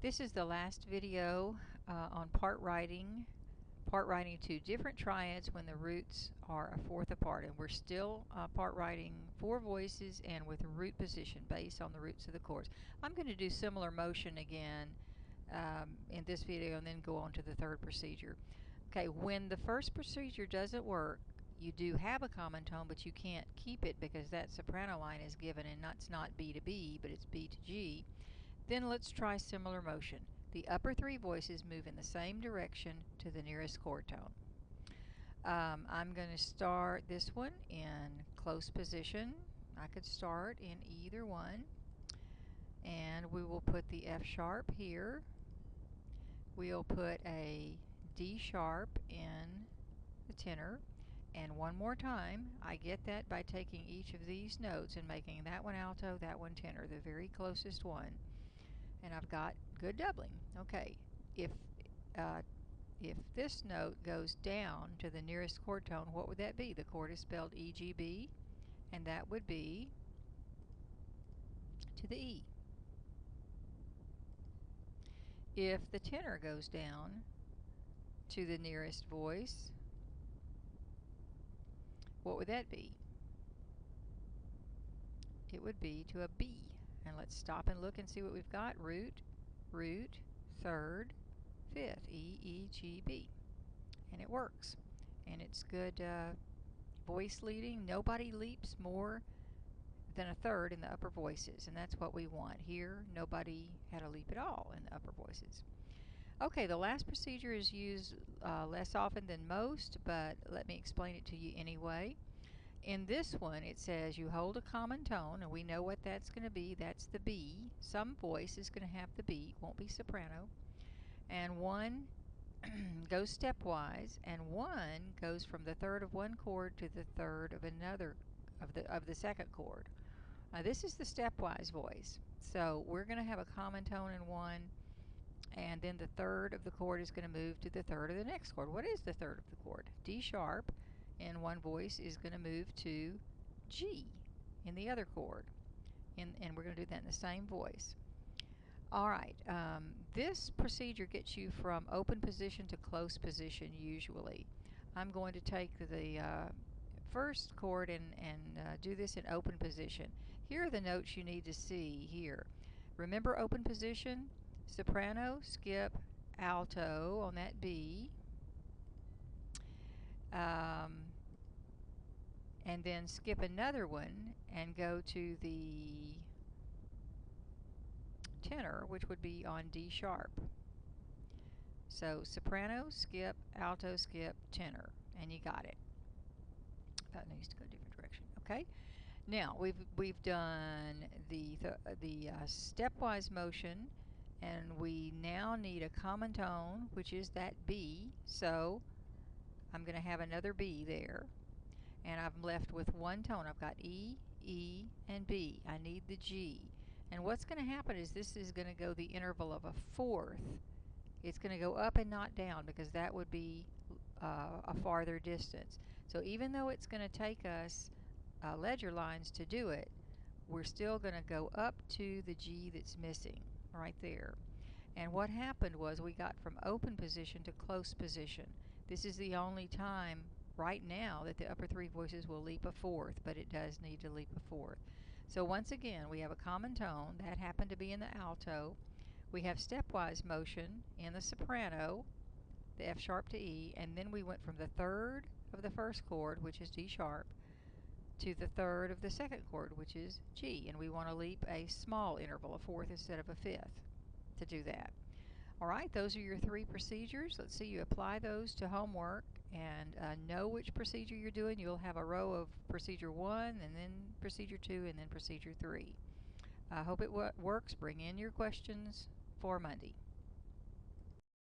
This is the last video on part writing to different triads when the roots are a fourth apart, and we're still part writing four voices and with a root position based on the roots of the chords. I'm going to do similar motion again in this video and then go on to the third procedure. Okay, when the first procedure doesn't work, you do have a common tone, but you can't keep it because that soprano line is given, and it's not B to B, but it's B to G. Then let's try similar motion. The upper three voices move in the same direction to the nearest chord tone. I'm going to start this one in close position. I could start in either one. And we will put the F sharp here. We'll put a D sharp in the tenor. And one more time, I get that by taking each of these notes and making that one alto, that one tenor, the very closest one. And I've got good doubling. Okay, if this note goes down to the nearest chord tone, what would that be? The chord is spelled E-G-B, and that would be to the E. If the tenor goes down to the nearest voice, what would that be? It would be to a B. And let's stop and look and see what we've got. Root, root, third, fifth, E, E, G, B. And it works. And it's good voice leading. Nobody leaps more than a third in the upper voices, and that's what we want. Here, nobody had a leap at all in the upper voices. Okay, the last procedure is used less often than most, but let me explain it to you anyway. In this one, it says you hold a common tone, and we know what that's going to be. That's the B. Some voice is going to have the B, won't be soprano. And one goes stepwise, and one goes from the third of one chord to the third of another of the second chord. This is the stepwise voice. So we're going to have a common tone in one, and then the third of the chord is going to move to the third of the next chord. What is the third of the chord? D sharp in one voice is going to move to G in the other chord. And we're going to do that in the same voice. Alright, this procedure gets you from open position to close position usually. I'm going to take the first chord and do this in open position. Here are the notes you need to see here. Remember open position? Soprano, skip, alto on that B. And then skip another one and go to the tenor, which would be on D sharp. So soprano, skip, alto, skip, tenor, and you got it. That needs to go a different direction. Okay. Now we've done the stepwise motion, and we now need a common tone, which is that B. So I'm going to have another B there, and I'm left with one tone. I've got E, E, and B. I need the G. And what's going to happen is this is going to go the interval of a fourth. It's going to go up and not down because that would be a farther distance. So even though it's going to take us ledger lines to do it, we're still going to go up to the G that's missing right there. And what happened was we got from open position to close position. This is the only time right now that the upper three voices will leap a fourth, but it does need to leap a fourth. So once again, we have a common tone. That happened to be in the alto. We have stepwise motion in the soprano, the F sharp to E, and then we went from the third of the first chord, which is D sharp, to the third of the second chord, which is G, and we want to leap a small interval, a fourth instead of a fifth, to do that. Alright, those are your three procedures. Let's see you apply those to homework and know which procedure you're doing. You'll have a row of procedure 1, and then procedure 2, and then procedure 3. I hope it works. Bring in your questions for Monday.